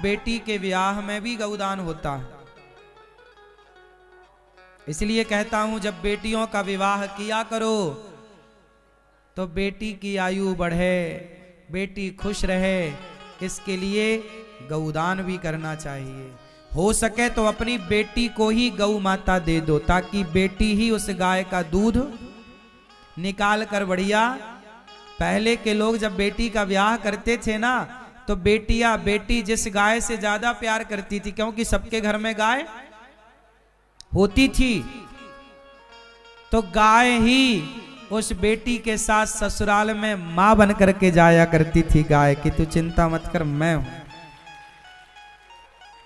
बेटी के ब्याह में भी गौदान होता है। इसलिए कहता हूं जब बेटियों का विवाह किया करो तो बेटी की आयु बढ़े, बेटी खुश रहे, इसके लिए गौदान भी करना चाहिए। हो सके तो अपनी बेटी को ही गौ माता दे दो, ताकि बेटी ही उस गाय का दूध निकाल कर बढ़िया। पहले के लोग जब बेटी का ब्याह करते थे ना, तो बेटी जिस गाय से ज्यादा प्यार करती थी, क्योंकि सबके घर में गाय होती थी, तो गाय ही उस बेटी के साथ ससुराल में मां बन करके जाया करती थी गाय की, तू चिंता मत कर मैं हूं।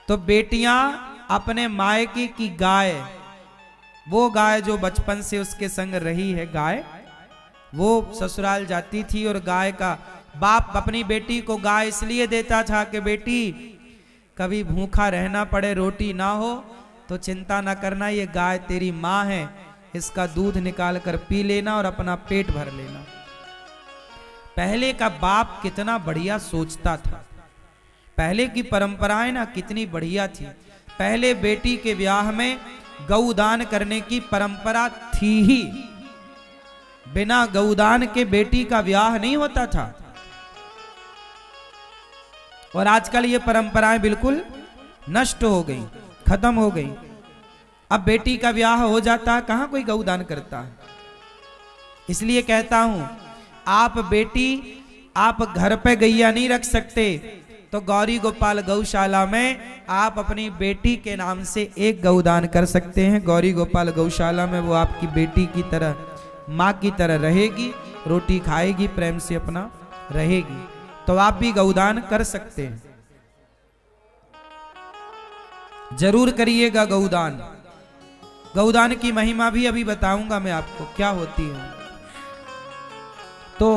तो बेटियां अपने मायके की गाय, वो गाय जो बचपन से उसके संग रही है गाय, वो ससुराल जाती थी और गाय का बाप अपनी बेटी को गाय इसलिए देता था कि बेटी कभी भूखा रहना पड़े, रोटी ना हो तो चिंता ना करना, ये गाय तेरी माँ है, इसका दूध निकाल कर पी लेना और अपना पेट भर लेना। पहले का बाप कितना बढ़िया सोचता था, पहले की परंपराएं ना कितनी बढ़िया थी। पहले बेटी के ब्याह में गौदान करने की परंपरा थी ही, बिना गौदान के बेटी का ब्याह नहीं होता था। और आजकल ये परंपराएं बिल्कुल नष्ट हो गई, खत्म हो गई। अब बेटी का ब्याह हो जाता है, कहां कोई गौदान करता है। इसलिए कहता हूं आप बेटी, आप घर पे गैया नहीं रख सकते, तो गौरी गोपाल गौशाला में आप अपनी बेटी के नाम से एक गौदान कर सकते हैं। गौरी गोपाल गौशाला में वो आपकी बेटी की तरह, माँ की तरह रहेगी, रोटी खाएगी, प्रेम से अपना रहेगी, तो आप भी गौदान कर सकते हैं। जरूर करिएगा गौदान। गौदान की महिमा भी अभी बताऊंगा मैं आपको क्या होती है। तो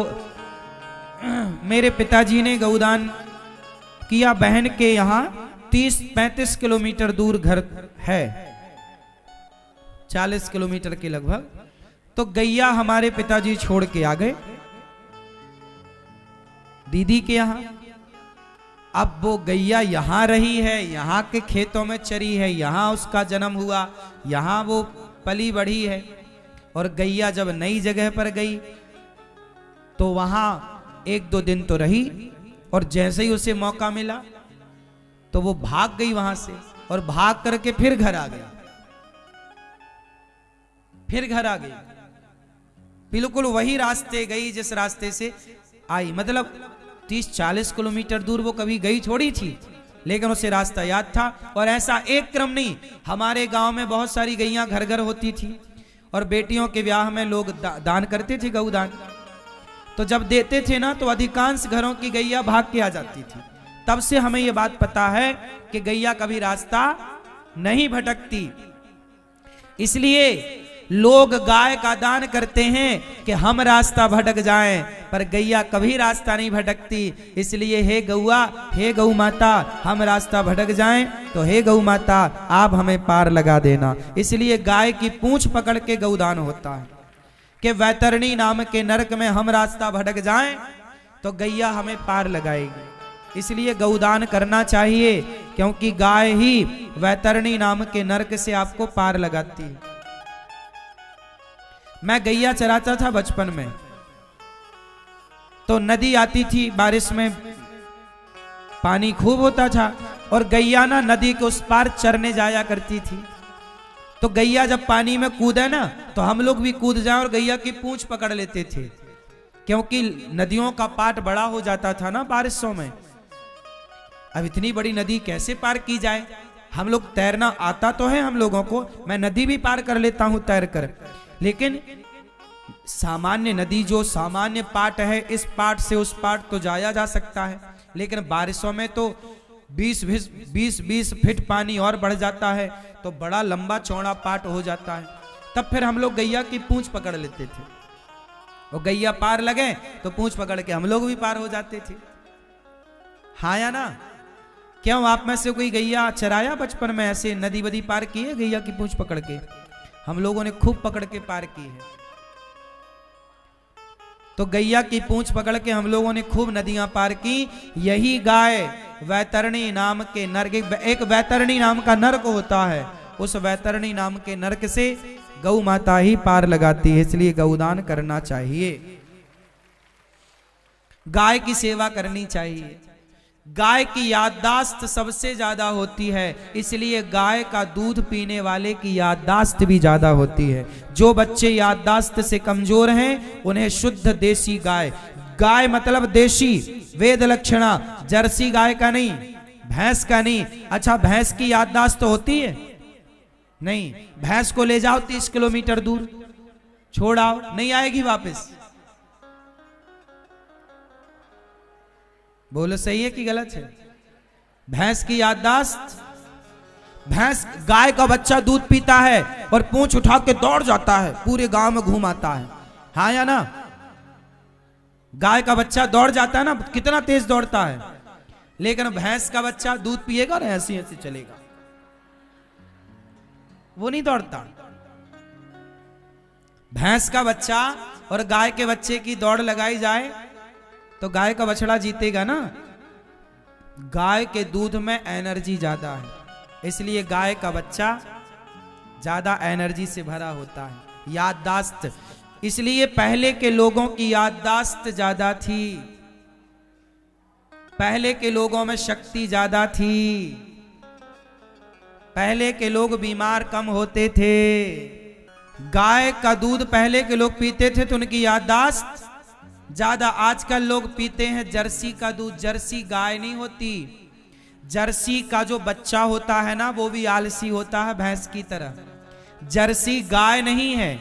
मेरे पिताजी ने गौदान किया, बहन के यहाँ 30-35 किलोमीटर दूर घर है, 40 किलोमीटर के लगभग। तो गैया हमारे पिताजी छोड़ के आ गए दीदी के यहाँ। अब वो गैया यहाँ रही है, यहाँ के खेतों में चरी है, यहाँ उसका जन्म हुआ, यहाँ वो पली बढ़ी है। और गैया जब नई जगह पर गई तो वहां 1-2 दिन तो रही, और जैसे ही उसे मौका मिला तो वो भाग गई वहां से, और भाग करके फिर घर आ गई, फिर घर आ गई, बिल्कुल वही रास्ते गई जिस रास्ते से आई। मतलब 30-40 किलोमीटर दूर वो कभी गई थोड़ी थी, लेकिन उसे रास्ता याद था। और ऐसा एक क्रम नहीं, हमारे गांव में बहुत सारी गैयां घर घर होती थी, और बेटियों के ब्याह में लोग दान करते थे, गौदान। तो जब देते थे ना, तो अधिकांश घरों की गैया भाग के आ जाती थी। तब से हमें यह बात पता है कि गैया कभी रास्ता नहीं भटकती। इसलिए लोग गाय का दान करते हैं कि हम रास्ता भटक जाएं, पर गैया कभी रास्ता नहीं भटकती। इसलिए हे गौआ, हे गौ माता, हम रास्ता भटक जाएं तो हे गौ माता आप हमें पार लगा देना। इसलिए गाय की पूंछ पकड़ के गौदान होता है कि वैतरणी नाम के नरक में हम रास्ता भटक जाएं तो गैया हमें पार लगाएगी। इसलिए गौदान करना चाहिए, क्योंकि गाय ही वैतरणी नाम के नरक से आपको पार लगाती है। मैं गैया चराता था बचपन में, तो नदी आती थी, बारिश में पानी खूब होता था, और गैया ना नदी के उस पार चरने जाया करती थी। तो गैया जब पानी में कूदे ना, तो हम लोग भी कूद जाए और गैया की पूंछ पकड़ लेते थे, क्योंकि नदियों का पाट बड़ा हो जाता था ना बारिशों में। अब इतनी बड़ी नदी कैसे पार की जाए। हम लोग तैरना आता तो है हम लोगों को, मैं नदी भी पार कर लेता हूं तैर कर, लेकिन सामान्य नदी जो सामान्य पाट है, इस पाट से उस पाट तो जाया जा सकता है, लेकिन बारिशों में तो 20-20 फीट पानी और बढ़ जाता है, तो बड़ा लंबा चौड़ा पाट हो जाता है। तब फिर हम लोग गैया की पूंछ पकड़ लेते थे, और गैया पार लगे तो पूंछ पकड़ के हम लोग भी पार हो जाते थे। हाँ या ना? क्यों आप में से कोई गैया चराया बचपन में, ऐसे नदी वदी पार की है गैया की पूंछ पकड़ के? हम लोगों ने खूब पकड़ के पार की है। तो गैया की पूंछ पकड़ के हम लोगों ने खूब नदियां पार की। यही गाय वैतरणी नाम के नर्क, एक वैतरणी नाम का नर्क होता है, उस वैतरणी नाम के नर्क से गौ माता ही पार लगाती है, इसलिए गौदान करना चाहिए। गाय की सेवा करनी चाहिए। गाय की याददाश्त सबसे ज्यादा होती है, इसलिए गाय का दूध पीने वाले की याददाश्त भी ज्यादा होती है। जो बच्चे याददाश्त से कमजोर हैं उन्हें शुद्ध देसी गाय, गाय मतलब देशी, वेद लक्षणा, जर्सी गाय का नहीं, भैंस का नहीं। अच्छा, भैंस की याददाश्त तो होती है नहीं, भैंस को ले जाओ 30 किलोमीटर दूर, छोड़ आओ, नहीं आएगी वापस। बोलो सही है कि गलत है? भैंस की याददाश्त, भैंस, गाय का बच्चा दूध पीता है और पूंछ उठा के दौड़ जाता है, पूरे गांव में घूम आता है, हाँ या ना? गाय का बच्चा दौड़ जाता है ना, कितना तेज दौड़ता है, लेकिन भैंस का बच्चा दूध पिएगा ना, ऐसे ऐसे चलेगा, वो नहीं दौड़ता। भैंस का बच्चा और गाय के बच्चे की दौड़ लगाई जाए तो गाय का बछड़ा जीतेगा ना। गाय के दूध में एनर्जी ज्यादा है, इसलिए गाय का बच्चा ज्यादा एनर्जी से भरा होता है। याददाश्त, इसलिए पहले के लोगों की याददाश्त ज्यादा थी, पहले के लोगों में शक्ति ज्यादा थी, पहले के लोग बीमार कम होते थे। गाय का दूध पहले के लोग पीते थे तो उनकी याददाश्त ज्यादा। आजकल लोग पीते हैं जर्सी का दूध, जर्सी गाय नहीं होती। जर्सी का जो बच्चा होता है ना, वो भी आलसी होता है भैंस की तरह। जर्सी गाय नहीं है,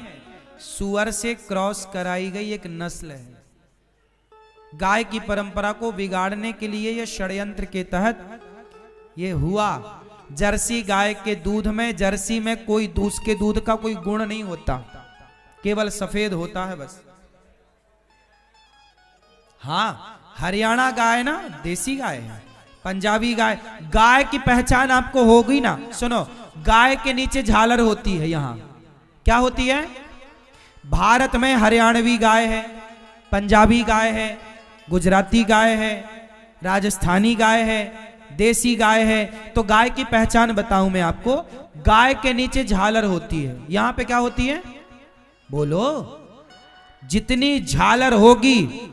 सुअर से क्रॉस कराई गई एक नस्ल है। गाय की परंपरा को बिगाड़ने के लिए यह षड्यंत्र के तहत ये हुआ। जर्सी गाय के दूध में, जर्सी में कोई उसके दूध का कोई गुण नहीं होता, केवल सफेद होता है बस। हाँ, हरियाणा गाय ना देसी गाय है, पंजाबी गाय। गाय की पहचान आपको होगी ना, सुनो, गाय के नीचे झालर होती है। यहां क्या होती है? भारत में हरियाणवी गाय है, पंजाबी गाय है, गुजराती गाय है, राजस्थानी गाय है, देसी गाय है। तो गाय की पहचान बताऊं मैं आपको, गाय के नीचे झालर होती है। यहां पे क्या होती है? बोलो, जितनी झालर होगी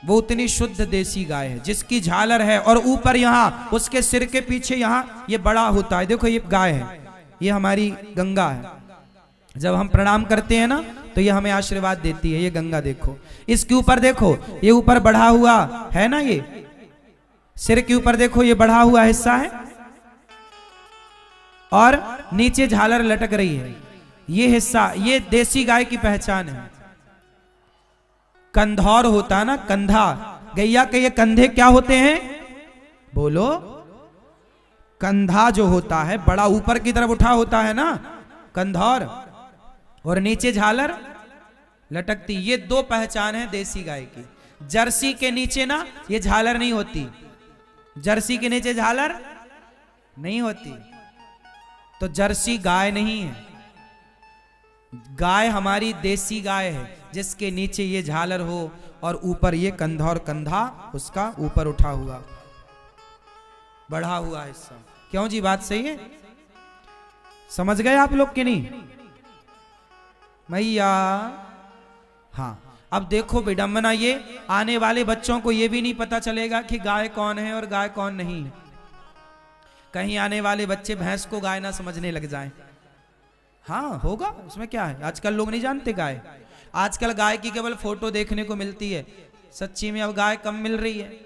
वो उतनी शुद्ध देसी गाय है। जिसकी झालर है और ऊपर यहाँ उसके सिर के पीछे यहाँ ये बड़ा होता है, देखो ये गाय है, ये हमारी गंगा है। जब हम प्रणाम करते हैं ना तो ये हमें आशीर्वाद देती है, ये गंगा देखो। इसके ऊपर देखो, ये ऊपर बढ़ा हुआ है ना, ये सिर के ऊपर देखो, ये बढ़ा हुआ हिस्सा है और नीचे झालर लटक रही है, ये हिस्सा, ये देसी गाय की पहचान है। कंधौर होता है ना, कंधा, गैया के ये कंधे क्या होते हैं? बोलो, कंधा जो होता है बड़ा ऊपर की तरफ उठा होता है ना, कंधौर, और नीचे झालर लटकती। ये दो पहचान है देसी गाय की। जर्सी के नीचे ना ये झालर नहीं होती, जर्सी के नीचे झालर नहीं होती, तो जर्सी गाय नहीं है। गाय हमारी देसी गाय है, जिसके नीचे ये झालर हो और ऊपर ये कंधा, और कंधा उसका ऊपर उठा हुआ बढ़ा हुआ हिस्सा। क्यों जी, बात सही है? समझ गए आप लोग कि नहीं मैया? हाँ, अब देखो विडंबना, ये आने वाले बच्चों को ये भी नहीं पता चलेगा कि गाय कौन है और गाय कौन नहीं है। कहीं आने वाले बच्चे भैंस को गाय ना समझने लग जाएं। हाँ, होगा, उसमें क्या है। आजकल लोग नहीं जानते गाय, आजकल गाय की केवल फोटो देखने को मिलती है, सच्ची में अब गाय कम मिल रही है।